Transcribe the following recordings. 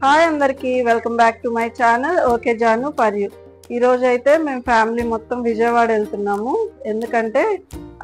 Hi అందరికి, welcome back to my channel okay Jaanu for you. ఈరోజు అయితే మేము ఫ్యామిలీ మొత్తం విజయవాడ వెళ్తున్నాము. ఎందుకంటే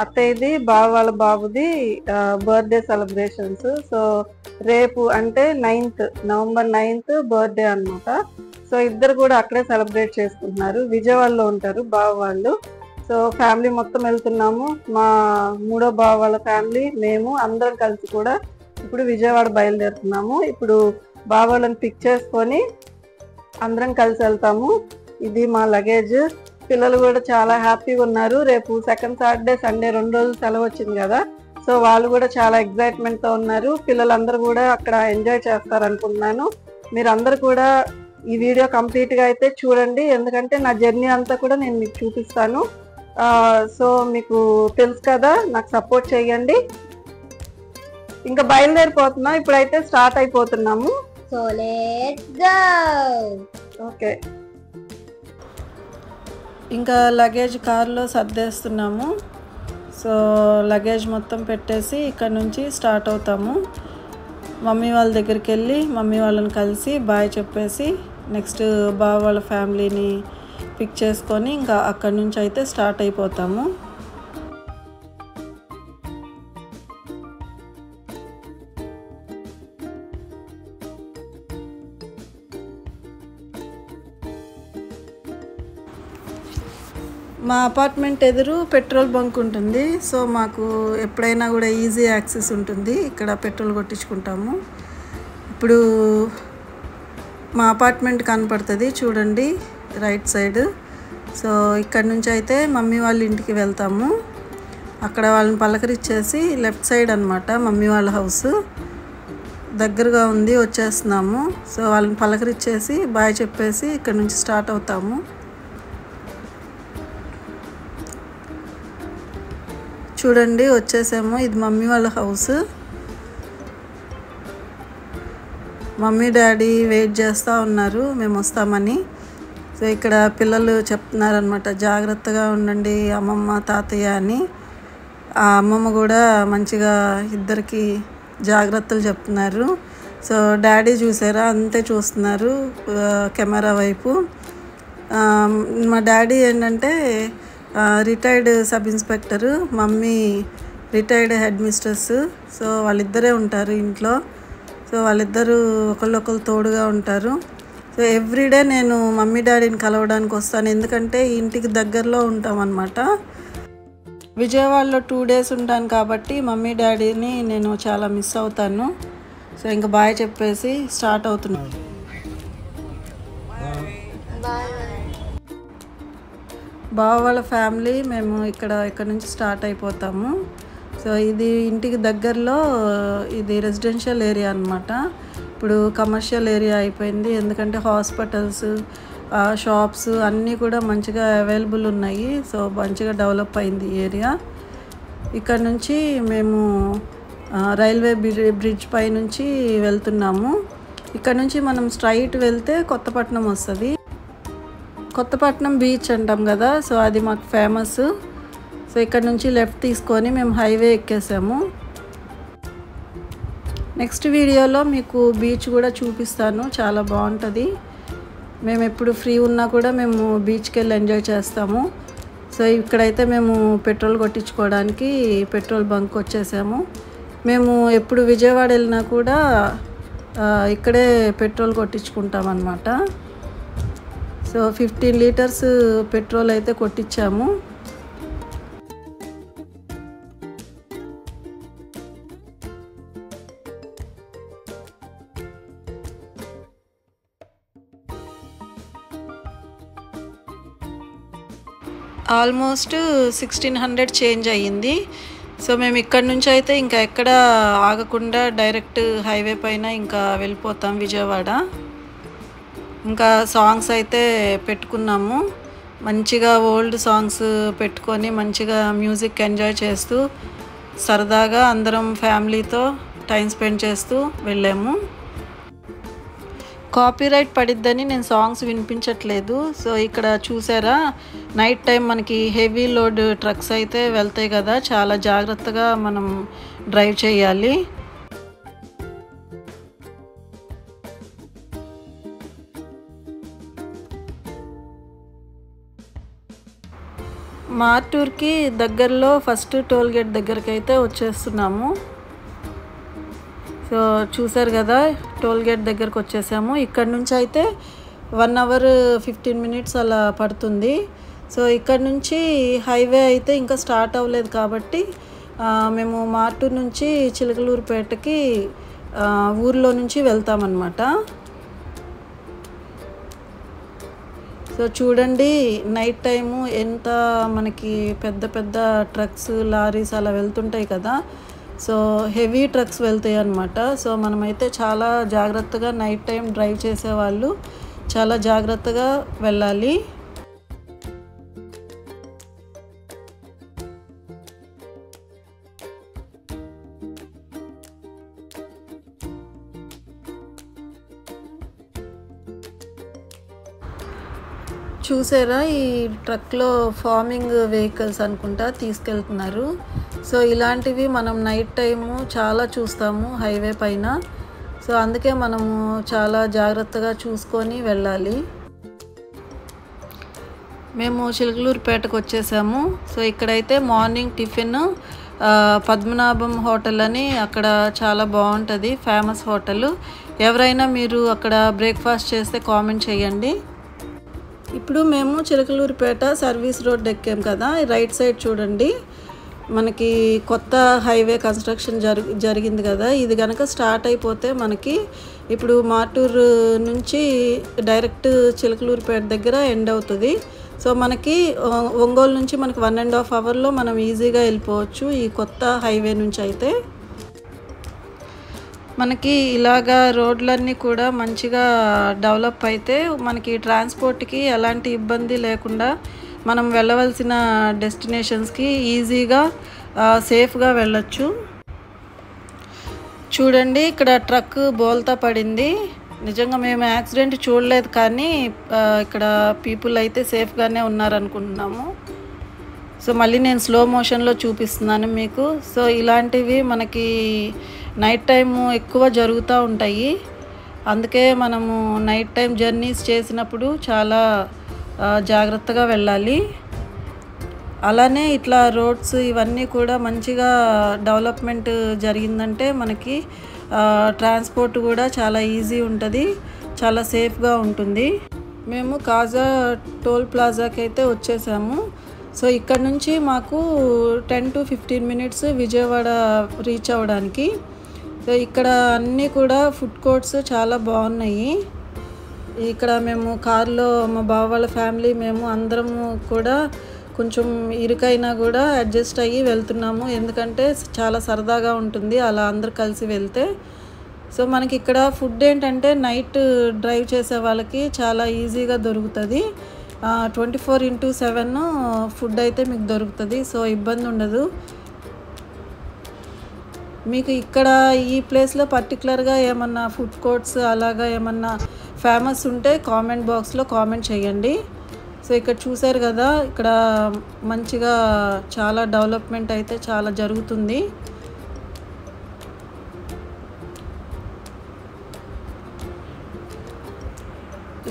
అత్తయ్యది బావ వాళ్ళ బాబుది బర్త్డే సెలబ్రేషన్స్. సో రేపు అంటే నవంబర్ 9th బర్త్డే అనమాట. సో ఇద్దరు కూడా అక్కడే సెలబ్రేట్ చేసుకుంటున్నారు. విజయవాడలో ఉంటారు బావ వాళ్ళు. సో ఫ్యామిలీ మొత్తం వెళ్తున్నాము. మా మూడో బావ వాళ్ళ ఫ్యామిలీ, మేము అందరం కలిసి కూడా ఇప్పుడు విజయవాడ బయలుదేరుతున్నాము. ఇప్పుడు బాబాలను పిక్ చేసుకొని అందరం కలిసి వెళ్తాము. ఇది మా లగేజ్. పిల్లలు కూడా చాలా హ్యాపీగా ఉన్నారు. రేపు సెకండ్ సాటర్డే సండే 2 రోజులు సెలవు వచ్చింది కదా. సో వాళ్ళు కూడా చాలా ఎగ్జైట్మెంట్తో ఉన్నారు. పిల్లలందరూ కూడా అక్కడ ఎంజాయ్ చేస్తారు అనుకుంటున్నాను. మీరు అందరు కూడా ఈ వీడియో కంప్లీట్గా అయితే చూడండి, ఎందుకంటే నా జర్నీ అంతా కూడా నేను మీకు చూపిస్తాను. సో మీకు తెలుసు కదా, నాకు సపోర్ట్ చేయండి. ఇంకా బయలుదేరిపోతున్నా. ఇప్పుడైతే స్టార్ట్ అయిపోతున్నాము. So let's go. ఓకే, ఇంకా లగేజ్ కార్లో సర్దేస్తున్నాము. సో లగేజ్ మొత్తం పెట్టేసి ఇక్కడ నుంచి స్టార్ట్ అవుతాము. మమ్మీ వాళ్ళ దగ్గరికి వెళ్ళి మమ్మీ వాళ్ళని కలిసి బాయ్ చెప్పేసి నెక్స్ట్ బావ వాళ్ళ ఫ్యామిలీని పిక్ చేసుకొని ఇంకా అక్కడి నుంచి అయితే స్టార్ట్ అయిపోతాము. మా అపార్ట్మెంట్ ఎదురు పెట్రోల్ బంక్ ఉంటుంది. సో మాకు ఎప్పుడైనా కూడా ఈజీ యాక్సెస్ ఉంటుంది. ఇక్కడ పెట్రోల్ కొట్టించుకుంటాము. ఇప్పుడు మా అపార్ట్మెంట్ కనపడుతుంది చూడండి, రైట్ సైడ్. సో ఇక్కడ నుంచి అయితే మమ్మీ వాళ్ళ ఇంటికి వెళ్తాము. అక్కడ వాళ్ళని పలకరించేసి లెఫ్ట్ సైడ్ అనమాట మమ్మీ వాళ్ళ హౌస్. దగ్గరగా ఉంది, వచ్చేస్తున్నాము. సో వాళ్ళని పలకరించేసి బాయ్ చెప్పేసి ఇక్కడ నుంచి స్టార్ట్ అవుతాము. చూడండి వచ్చేసాము. ఇది మమ్మీ వాళ్ళ హౌస్. మమ్మీ డాడీ వెయిట్ చేస్తూ ఉన్నారు మేము వస్తామని. సో ఇక్కడ పిల్లలు చెప్తున్నారనమాట, జాగ్రత్తగా ఉండండి అమ్మమ్మ తాతయ్య అని. ఆ అమ్మమ్మ కూడా మంచిగా ఇద్దరికి జాగ్రత్తలు చెప్తున్నారు. సో డాడీ చూసారా, అంతే చూస్తున్నారు కెమెరా వైపు. మా డాడీ ఏంటంటే retired sub inspector, mummy retired head mistress. So వాళ్ళిద్దరే ఉంటారు ఇంట్లో. సో వాళ్ళిద్దరూ ఒకళ్ళొకరు తోడుగా ఉంటారు. సో ఎవ్రీడే నేను మమ్మీ డాడీని కలవడానికి వస్తాను, ఎందుకంటే ఇంటికి దగ్గరలో ఉంటాం అన్నమాట. విజయవాడలో 2 days ఉంటాను కాబట్టి మమ్మీ డాడీని నేను చాలా మిస్ అవుతాను. సో ఇంకా బాయ్ చెప్పేసి స్టార్ట్ అవుతున్నాను. బావ వాళ్ళ ఫ్యామిలీ మేము ఇక్కడ నుంచి స్టార్ట్ అయిపోతాము. సో ఇది ఇంటికి దగ్గరలో, ఇది రెసిడెన్షియల్ ఏరియా అనమాట. ఇప్పుడు కమర్షియల్ ఏరియా అయిపోయింది, ఎందుకంటే హాస్పిటల్స్, షాప్స్ అన్నీ కూడా మంచిగా అవైలబుల్ ఉన్నాయి. సో మంచిగా డెవలప్ అయింది ఏరియా. ఇక్కడ నుంచి మేము రైల్వే బ్రిడ్జ్ పై నుంచి వెళ్తున్నాము. ఇక్కడ నుంచి మనం స్ట్రైట్ వెళ్తే కొత్తపట్నం వస్తుంది. కొత్తపట్నం బీచ్ అంటాం కదా, సో అది మాకు ఫేమస్. సో ఇక్కడ నుంచి లెఫ్ట్ తీసుకొని మేము హైవే ఎక్కేసాము. నెక్స్ట్ వీడియోలో మీకు బీచ్ కూడా చూపిస్తాను, చాలా బాగుంటుంది. మేము ఎప్పుడు ఫ్రీ ఉన్నా కూడా మేము బీచ్కి వెళ్ళి ఎంజాయ్ చేస్తాము. సో ఇక్కడైతే మేము పెట్రోల్ కొట్టించుకోవడానికి పెట్రోల్ బంక్ వచ్చేసాము. మేము ఎప్పుడు విజయవాడ వెళ్ళినా కూడా ఇక్కడే పెట్రోల్ కొట్టించుకుంటాం అన్నమాట. సో 15 liters పెట్రోల్ అయితే కొట్టించాము. ఆల్మోస్ట్ 1600 చేంజ్ అయ్యింది. సో మేము ఇక్కడ నుంచి అయితే ఇంకా ఎక్కడ ఆగకుండా డైరెక్ట్ హైవే పైన ఇంకా వెళ్ళిపోతాం విజయవాడ. ఇంకా సాంగ్స్ అయితే పెట్టుకున్నాము. మంచిగా ఓల్డ్ సాంగ్స్ పెట్టుకొని మంచిగా మ్యూజిక్ ఎంజాయ్ చేస్తూ సరదాగా అందరం ఫ్యామిలీతో టైం స్పెండ్ చేస్తూ వెళ్ళాము. కాపీరైట్ పడిద్దని నేను సాంగ్స్ వినిపించట్లేదు. సో ఇక్కడ చూసారా, నైట్ టైం మనకి హెవీ లోడ్ ట్రక్స్ అయితే వెళ్తాయి కదా, చాలా జాగ్రత్తగా మనం డ్రైవ్ చేయాలి. మార్టూర్కి దగ్గరలో ఫస్ట్ టోల్ గేట్ దగ్గరికి అయితే వచ్చేస్తున్నాము. సో చూసారు కదా, టోల్ గేట్ దగ్గరకు వచ్చేసాము. ఇక్కడ నుంచి అయితే 1 hour 15 minutes అలా పడుతుంది. సో ఇక్కడ నుంచి హైవే అయితే ఇంకా స్టార్ట్ అవ్వలేదు కాబట్టి మేము మార్టూర్ నుంచి చిలకలూరుపేటకి ఊర్లో నుంచి వెళ్తామన్నమాట. సో చూడండి, నైట్ టైము ఎంత మనకి పెద్ద పెద్ద ట్రక్స్, లారీస్ అలా వెళ్తుంటాయి కదా. సో హెవీ ట్రక్స్ వెళ్తాయి అన్నమాట. సో మనమైతే చాలా జాగ్రత్తగా నైట్ టైం డ్రైవ్ చేసేవాళ్ళు చాలా జాగ్రత్తగా వెళ్ళాలి. చూసారా, ఈ ట్రక్లో ఫార్మింగ్ వెహికల్స్ అనుకుంటా తీసుకెళ్తున్నారు. సో ఇలాంటివి మనం నైట్ టైము చాలా చూస్తాము హైవే పైన. సో అందుకే మనము చాలా జాగ్రత్తగా చూసుకొని వెళ్ళాలి. మేము చిలకలూరుపేటకు వచ్చేసాము. సో ఇక్కడైతే మార్నింగ్ టిఫిన్ పద్మనాభం హోటల్ అని అక్కడ చాలా బాగుంటుంది, ఫేమస్ హోటల్. ఎవరైనా మీరు అక్కడ బ్రేక్ఫాస్ట్ చేస్తే కామెంట్ చేయండి. ఇప్పుడు మేము చిలకలూరుపేట సర్వీస్ రోడ్ ఎక్కాం కదా, రైట్ సైడ్ చూడండి, మనకి కొత్త హైవే కన్స్ట్రక్షన్ జరిగింది కదా. ఇది కనుక స్టార్ట్ అయిపోతే మనకి ఇప్పుడు మార్టూర్ నుంచి డైరెక్ట్ చిలకలూరుపేట దగ్గర ఎండ్ అవుతుంది. సో మనకి ఒంగోలు నుంచి మనకి 1.5 hours మనం ఈజీగా వెళ్ళిపోవచ్చు ఈ కొత్త హైవే నుంచి. అయితే మనకి ఇలాగా రోడ్లన్నీ కూడా మంచిగా డెవలప్ అయితే మనకి ట్రాన్స్పోర్ట్కి ఎలాంటి ఇబ్బంది లేకుండా మనం వెళ్ళవలసిన డెస్టినేషన్స్కి ఈజీగా సేఫ్గా వెళ్ళొచ్చు. చూడండి, ఇక్కడ ట్రక్ బోల్తా పడింది. నిజంగా మేము యాక్సిడెంట్ చూడలేదు, కానీ ఇక్కడ పీపుల్ అయితే సేఫ్గానే ఉన్నారనుకుంటున్నాము. సో మళ్ళీ నేను స్లో మోషన్లో చూపిస్తున్నాను మీకు. సో ఇలాంటివి మనకి నైట్ టైము ఎక్కువ జరుగుతూ ఉంటాయి. అందుకే మనము నైట్ టైం జర్నీస్ చేసినప్పుడు చాలా జాగ్రత్తగా వెళ్ళాలి. అలానే ఇట్లా రోడ్స్ ఇవన్నీ కూడా మంచిగా డెవలప్మెంట్ జరిగిందంటే మనకి ట్రాన్స్పోర్ట్ కూడా చాలా ఈజీ ఉంటుంది, చాలా సేఫ్గా ఉంటుంది. మేము కాజా టోల్ ప్లాజాకి అయితే వచ్చేసాము. సో ఇక్కడ నుంచి మాకు 10 to 15 minutes విజయవాడ రీచ్ అవ్వడానికి. సో ఇక్కడ అన్నీ కూడా ఫుడ్ కోర్ట్స్ చాలా బాగున్నాయి. ఇక్కడ మేము కార్లో మా బావ వాళ్ళ ఫ్యామిలీ మేము అందరము కూడా కొంచెం ఇరుకైనా కూడా అడ్జస్ట్ అయ్యి వెళ్తున్నాము, ఎందుకంటే చాలా సరదాగా ఉంటుంది అలా అందరు కలిసి వెళ్తే. సో మనకి ఇక్కడ ఫుడ్ ఏంటంటే నైట్ డ్రైవ్ చేసే వాళ్ళకి చాలా ఈజీగా దొరుకుతుంది. 24/7 ఫుడ్ అయితే మీకు దొరుకుతుంది. సో ఇబ్బంది ఉండదు మీకు. ఇక్కడ ఈ ప్లేస్లో పర్టికులర్గా ఏమన్నా ఫుడ్ కోర్ట్స్ అలాగా ఏమన్నా ఫేమస్ ఉంటే కామెంట్ బాక్స్లో కామెంట్ చేయండి. సో ఇక్కడ చూసారు కదా, ఇక్కడ మంచిగా చాలా డెవలప్మెంట్ అయితే చాలా జరుగుతుంది.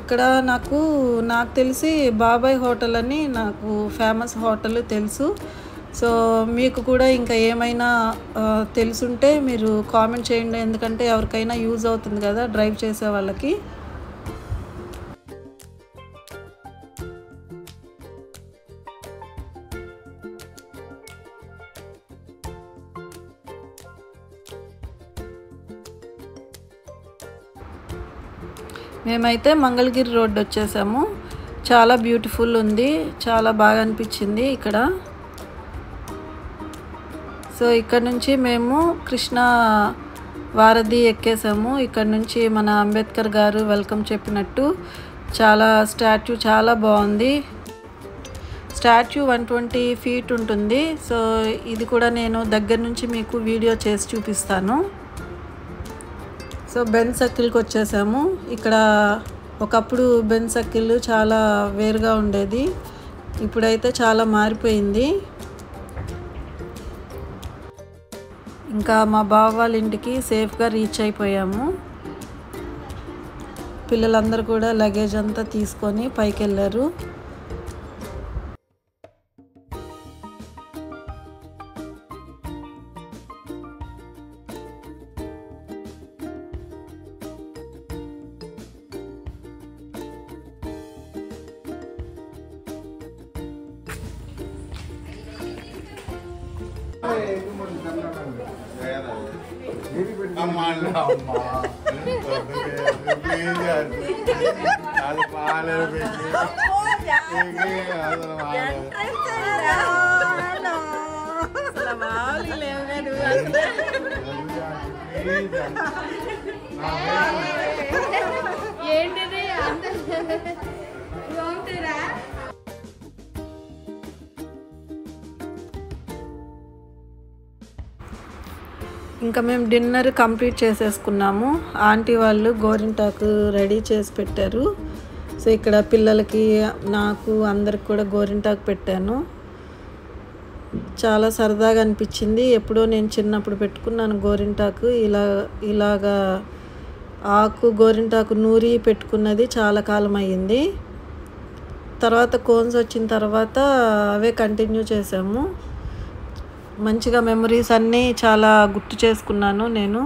ఇక్కడ నాకు తెలిసి బాబాయ్ హోటల్ అని నాకు ఫేమస్ హోటల్ తెలుసు. సో మీకు కూడా ఇంకా ఏమైనా తెలుసుంటే మీరు కామెంట్ చేయండి, ఎందుకంటే ఎవరికైనా యూజ్ అవుతుంది కదా డ్రైవ్ చేసే వాళ్ళకి. మేమైతే మంగళగిరి రోడ్ వచ్చేసాము. చాలా బ్యూటిఫుల్ ఉంది, చాలా బాగా అనిపించింది ఇక్కడ. సో ఇక్కడ నుంచి మేము కృష్ణా వారధి ఎక్కేసాము. ఇక్కడ నుంచి మన అంబేద్కర్ గారు వెల్కమ్ చెప్పినట్టు చాలా స్టాచ్యూ చాలా బాగుంది. స్టాచ్యూ 120 feet ఉంటుంది. సో ఇది కూడా నేను దగ్గర నుంచి మీకు వీడియో చేసి చూపిస్తాను. సో బెంజ్ సర్కిల్కి వచ్చేసాము. ఇక్కడ ఒకప్పుడు బెంజ్ సర్కిల్ చాలా వేరుగా ఉండేది, ఇప్పుడైతే చాలా మారిపోయింది. ఇంకా మా బావ వాళ్ళ ఇంటికి సేఫ్గా రీచ్ అయిపోయాము. పిల్లలందరూ కూడా లగేజ్ అంతా తీసుకొని పైకి వెళ్ళారు. ఏంటిది బాగుంటారా? ఇంకా మేము డిన్నర్ కంప్లీట్ చేసేసుకున్నాము. ఆంటీ వాళ్ళు గోరింటాకు రెడీ చేసి పెట్టారు. సో ఇక్కడ పిల్లలకి నాకు అందరికి కూడా గోరింటాకు పెట్టాను. చాలా సరదాగా అనిపించింది. ఎప్పుడో నేను చిన్నప్పుడు పెట్టుకున్నాను గోరింటాకు. ఇలాగా ఆకు గోరింటాకు నూరి పెట్టుకున్నది చాలా కాలం అయ్యింది. తర్వాత కోన్స్ వచ్చిన తర్వాత అవే కంటిన్యూ చేసాము. మంచిగా మెమరీస్ అన్నీ చాలా గుర్తు చేసుకున్నాను నేను.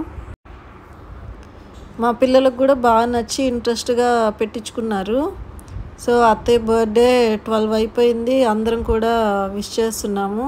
మా పిల్లలకు కూడా బాగా నచ్చి ఇంట్రెస్ట్గా పెట్టించుకున్నారు. సో అత్తయ్య బర్త్డే 12 అయిపోయింది. అందరం కూడా విష్ చేస్తున్నాము.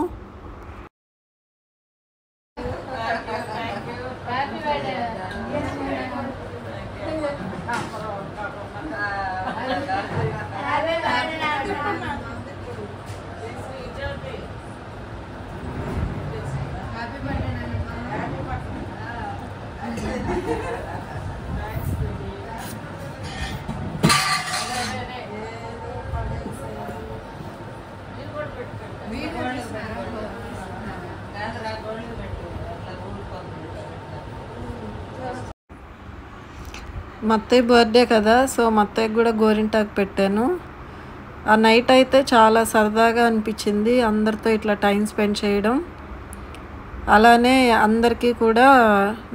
మా అత్తయ్య బర్త్డే కదా, సో మా అత్తయ్యకి కూడా గోరింటాకు పెట్టాను. ఆ నైట్ అయితే చాలా సరదాగా అనిపించింది అందరితో ఇట్లా టైం స్పెండ్ చేయడం. అలానే అందరికీ కూడా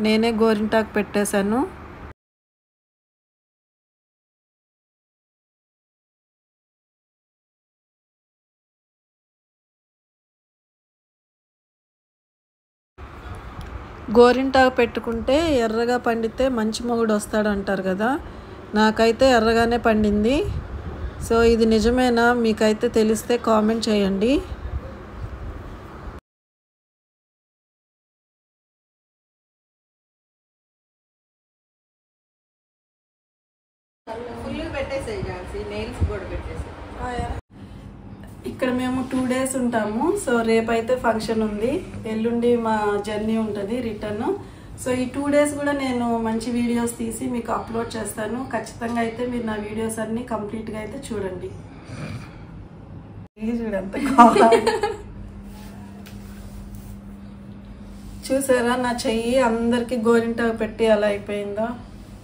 నేనే గోరింటాకు పెట్టేశాను. గోరింటాకు పెట్టుకుంటే ఎర్రగా పండితే మంచి మొగుడు వస్తాడు అంటారు కదా, నాకైతే ఎర్రగానే పండింది. సో ఇది నిజమేనా? మీకైతే తెలిస్తే కామెంట్ చేయండి. ఇక్కడ మేము 2 days ఉంటాము. సో రేపైతే ఫంక్షన్ ఉంది, ఎల్లుండి మా జర్నీ ఉంటుంది రిటర్న్. సో ఈ 2 days కూడా నేను మంచి వీడియోస్ తీసి మీకు అప్లోడ్ చేస్తాను. ఖచ్చితంగా అయితే మీరు నా వీడియోస్ అన్ని కంప్లీట్గా అయితే చూడండి. చూసారా నా చెయ్యి అందరికి గోరింటాకు పెట్టి అలా అయిపోయిందో?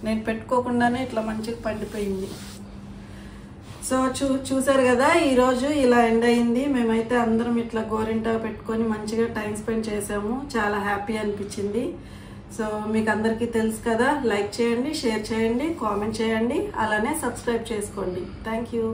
నేను పెట్టుకోకుండానే ఇట్లా మంచిగా పండిపోయింది. సో చూసారు కదా, ఈరోజు ఇలా ఎండ్ అయింది. మేమైతే అందరం ఇట్లా గోరింటాకు పెట్టుకొని మంచిగా టైం స్పెండ్ చేసాము. చాలా హ్యాపీ అనిపించింది. సో మీకు అందరికీ తెలుసు కదా, లైక్ చేయండి, షేర్ చేయండి, కామెంట్ చేయండి, అలానే సబ్స్క్రైబ్ చేసుకోండి. Thank you.